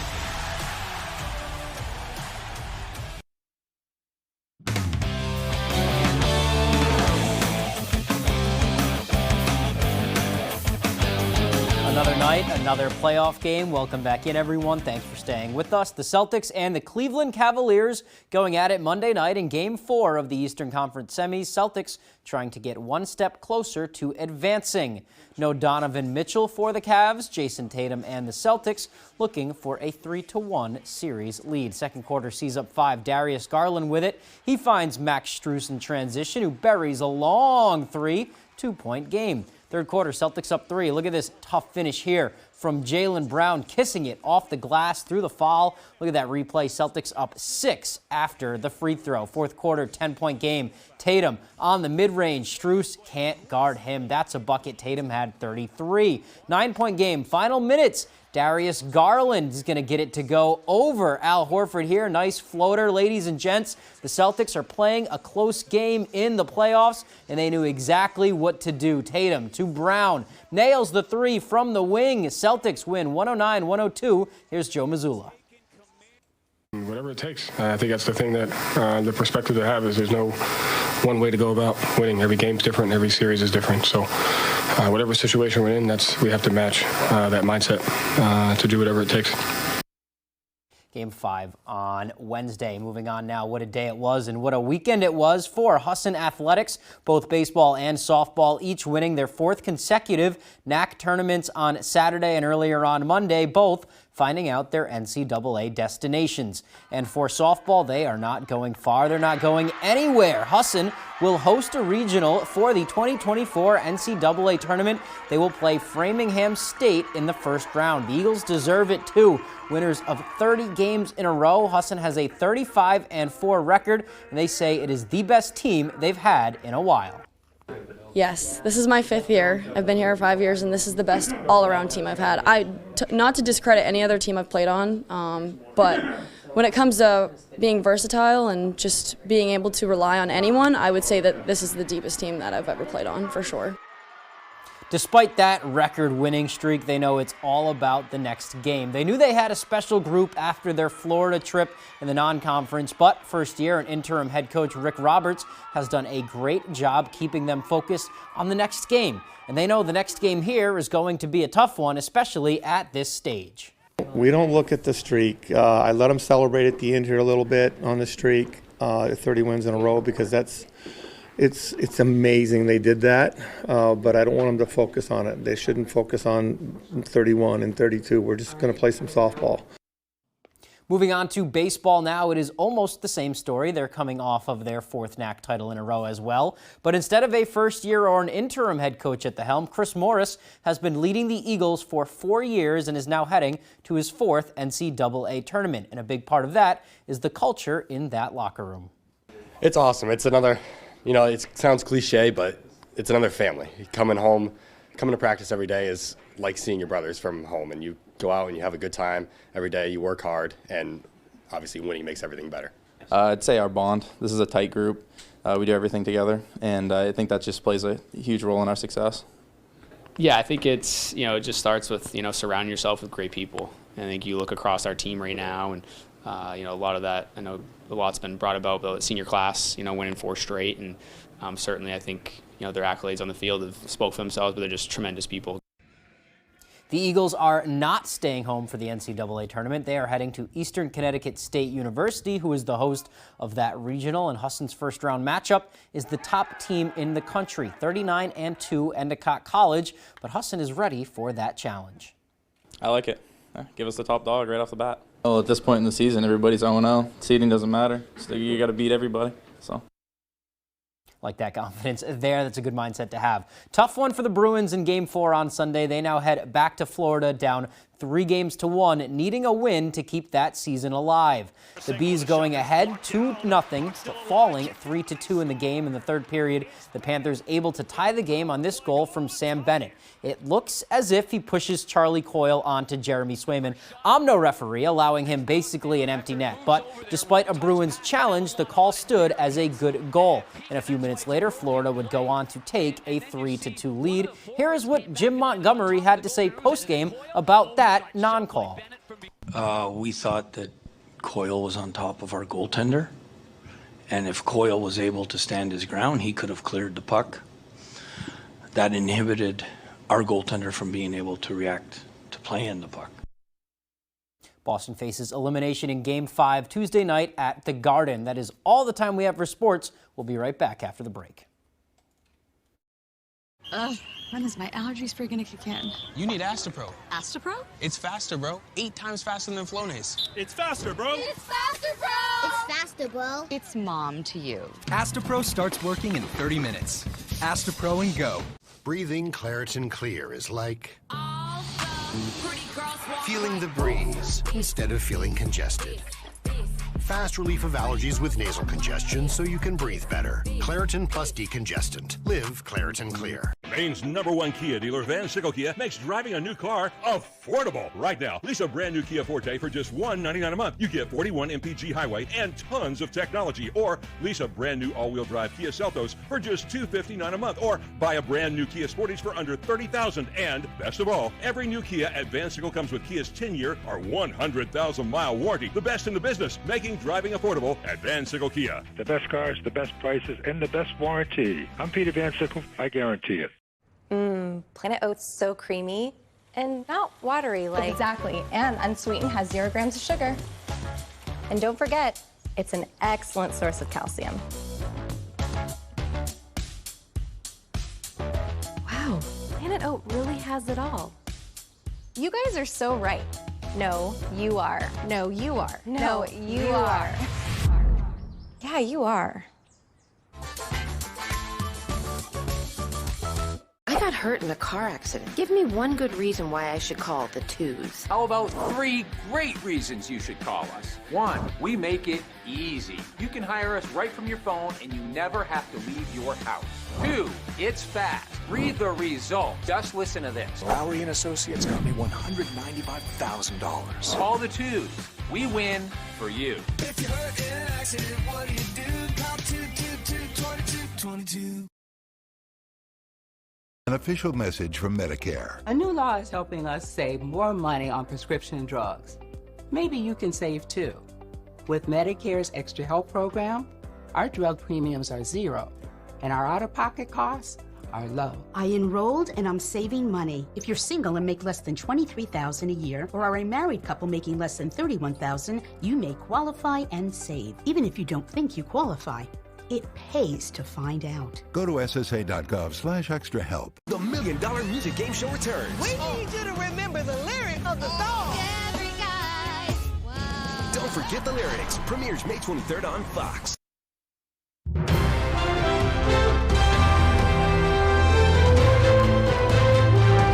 Another night, another playoff game. Welcome back in, everyone. Thanks for staying with us. The Celtics and the Cleveland Cavaliers going at it Monday night in Game 4 of the Eastern Conference semis. Celtics trying to get one step closer to advancing. No Donovan Mitchell for the Cavs. Jason Tatum and the Celtics looking for a 3-1 series lead. Second quarter sees up 5. Darius Garland with it. He finds Max Strus in transition, who buries a long 3. 2-point game. Third quarter, Celtics up 3. Look at this tough finish here from Jaylen Brown, kissing it off the glass through the foul. Look at that replay. Celtics up 6 after the free throw. Fourth quarter, 10-point game. Tatum on the mid-range. Strus can't guard him. That's a bucket. Tatum had 33. 9-point game. Final minutes. Darius Garland is going to get it to go over Al Horford here. Nice floater, ladies and gents. The Celtics are playing a close game in the playoffs, and they knew exactly what to do. Tatum to Brown. Nails the 3 from the wing. Celtics win 109-102. Here's Joe Mazzulla. Whatever it takes. I think that's the thing that the perspective to have is there's no one way to go about winning. Every game's different. Every series is different. So whatever situation we're in, we have to match that mindset to do whatever it takes. Game 5 on Wednesday. Moving on now, what a day it was and what a weekend it was for Husson Athletics. Both baseball and softball each winning their 4th consecutive NAC tournaments on Saturday and earlier on Monday. Both finding out their NCAA destinations. And for softball, they are not going far. They're not going anywhere. Husson will host a regional for the 2024 NCAA tournament. They will play Framingham State in the first round. The Eagles deserve it too. Winners of 30 games in a row. Husson has a 35-4 record, and they say it is the best team they've had in a while. Yes, this is my 5th year. I've been here 5 years, and this is the best all-around team I've had. Not to discredit any other team I've played on, but when it comes to being versatile and just being able to rely on anyone, I would say that this is the deepest team that I've ever played on, for sure. Despite that record-winning streak, they know it's all about the next game. They knew they had a special group after their Florida trip in the non-conference, but first year and interim head coach Rick Roberts has done a great job keeping them focused on the next game. And they know the next game here is going to be a tough one, especially at this stage. We don't look at the streak. I let them celebrate at the end here a little bit on the streak, 30 wins in a row, because it's amazing they did that, but I don't want them to focus on it. They shouldn't focus on 31 and 32. We're just going to play some softball. Moving on to baseball now, it is almost the same story. They're coming off of their 4th NAC title in a row as well. But instead of a first year or an interim head coach at the helm, Chris Morris has been leading the Eagles for 4 years and is now heading to his 4th NCAA tournament. And a big part of that is the culture in that locker room. It's awesome. It's another, it sounds cliche, but it's another family. Coming to practice every day is like seeing your brothers from home, and you go out and you have a good time every day, you work hard, and obviously winning makes everything better. I'd say our bond. This is a tight group. We do everything together, and I think that just plays a huge role in our success. Yeah, I think it's, it just starts with, surrounding yourself with great people. And I think you look across our team right now, and, a lot of that, I know a lot's been brought about the senior class, winning 4 straight. And certainly I think, their accolades on the field have spoke for themselves, but they're just tremendous people. The Eagles are not staying home for the NCAA tournament. They are heading to Eastern Connecticut State University, who is the host of that regional. And Husson's first round matchup is the top team in the country, 39-2 Endicott College. But Husson is ready for that challenge. I like it. Give us the top dog right off the bat. Well, at this point in the season, everybody's 0-0. Seeding doesn't matter. So you got to beat everybody. So. Like that confidence there. That's a good mindset to have. Tough one for the Bruins in Game 4 on Sunday. They now head back to Florida down 3-1, needing a win to keep that season alive. The Bees going ahead 2-0, falling 3-2 in the game in the third period. The Panthers able to tie the game on this goal from Sam Bennett. It looks as if he pushes Charlie Coyle onto Jeremy Swayman. I'm no referee, allowing him basically an empty net. But despite a Bruins challenge, the call stood as a good goal. And a few minutes later, Florida would go on to take a 3-2 lead. Here is what Jim Montgomery had to say post-game about that non-call. We thought that Coyle was on top of our goaltender, and if Coyle was able to stand his ground, he could have cleared the puck. That inhibited our goaltender from being able to react to play in the puck. Boston faces elimination in Game 5 Tuesday night at the Garden. That is all the time we have for sports. We'll be right back after the break. When is my allergy spray gonna kick in? You need Astapro. Astapro? It's faster, bro. 8 times faster than Flonase. It's faster, bro. It's faster, bro! It's faster, bro. It's mom to you. Astapro starts working in 30 minutes. Astapro and go. Breathing Claritin Clear is like feeling the breeze instead of feeling congested. Fast relief of allergies with nasal congestion so you can breathe better. Claritin plus decongestant. Live Claritin Clear. Maine's #1 Kia dealer, Van Sickle Kia, makes driving a new car affordable. Right now, lease a brand new Kia Forte for just $199 a month. You get 41 mpg highway and tons of technology. Or lease a brand new all-wheel drive Kia Seltos for just $259 a month. Or buy a brand new Kia Sportage for under $30,000. And best of all, every new Kia at Van Sickle comes with Kia's 10-year or 100,000-mile warranty. The best in the business, making driving affordable at Van Sickle Kia. The best cars, the best prices, and the best warranty. I'm Peter Van Sickle. I guarantee it. Planet Oats so creamy and not watery like. Exactly, and unsweetened, has 0 grams of sugar. And don't forget, it's an excellent source of calcium. Wow, Planet Oat really has it all. You guys are so right. No, you are. No, you are. No, you are. Yeah, you are. I got hurt in a car accident. Give me one good reason why I should call the twos. How about 3 great reasons you should call us? 1, we make it easy. You can hire us right from your phone and you never have to leave your house. 2, it's fast. Read the result. Just listen to this. Lowry & Associates got me $195,000. Call the twos. We win for you. If you're hurt in an accident, what do you do? Call 222-2222. An official message from Medicare. A new law is helping us save more money on prescription drugs. Maybe you can save too. With Medicare's Extra Help program, our drug premiums are zero, and our out-of-pocket costs are low. I enrolled and I'm saving money. If you're single and make less than $23,000 a year, or are a married couple making less than $31,000, you may qualify and save, even if you don't think you qualify. It pays to find out. Go to ssa.gov/extrahelp. The $1 Million Music Game Show returns. We need you to remember the lyrics of the song. Every guy. Wow. Don't forget the lyrics. Premieres May 23rd on Fox.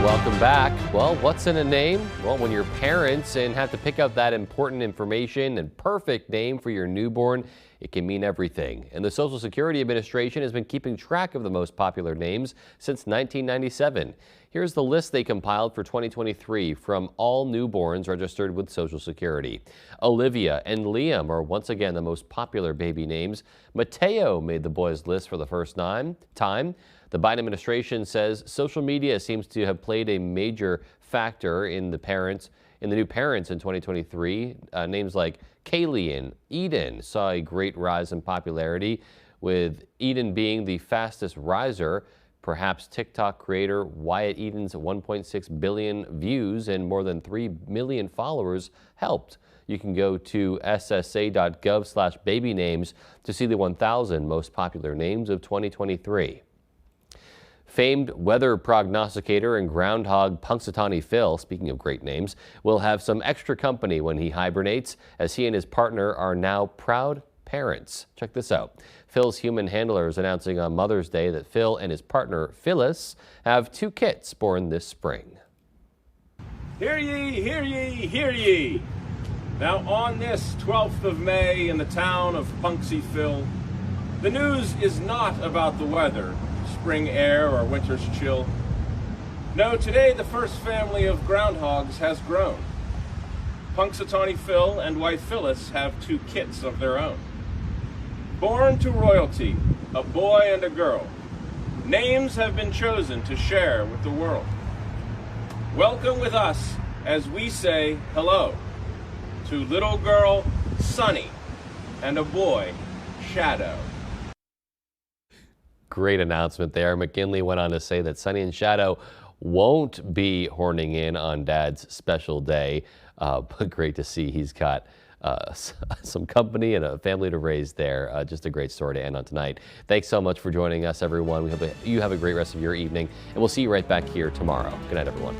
Welcome back. Well, what's in a name? Well, when you're parents and have to pick out that important information and perfect name for your newborn, it can mean everything. And the Social Security Administration has been keeping track of the most popular names since 1997. Here's the list they compiled for 2023 from all newborns registered with Social Security. Olivia and Liam are once again the most popular baby names. Mateo made the boys' list for the first time. The Biden administration says social media seems to have played a major factor in the new parents in 2023. Names like Kaylee and Eden saw a great rise in popularity, with Eden being the fastest riser. Perhaps TikTok creator Wyatt Eden's 1.6 billion views and more than 3 million followers helped. You can go to ssa.gov/babynames to see the 1,000 most popular names of 2023. Famed weather prognosticator and groundhog Punxsutawney Phil, speaking of great names, will have some extra company when he hibernates, as he and his partner are now proud parents. Check this out. Phil's human handler is announcing on Mother's Day that Phil and his partner Phyllis have 2 kits born this spring. Hear ye, hear ye, hear ye. Now on this 12th of May in the town of Punxsy Phil, the news is not about the weather, spring air or winter's chill. No, today the first family of groundhogs has grown. Punxsutawney Phil and wife Phyllis have 2 kits of their own. Born to royalty, a boy and a girl. Names have been chosen to share with the world. Welcome with us as we say hello to little girl Sunny and a boy Shadow. Great announcement there. McKinley went on to say that Sunny and Shadow won't be horning in on Dad's special day, but great to see he's got some company and a family to raise there. Just a great story to end on tonight. Thanks so much for joining us, everyone. We hope you have a great rest of your evening, and we'll see you right back here tomorrow. Good night, everyone.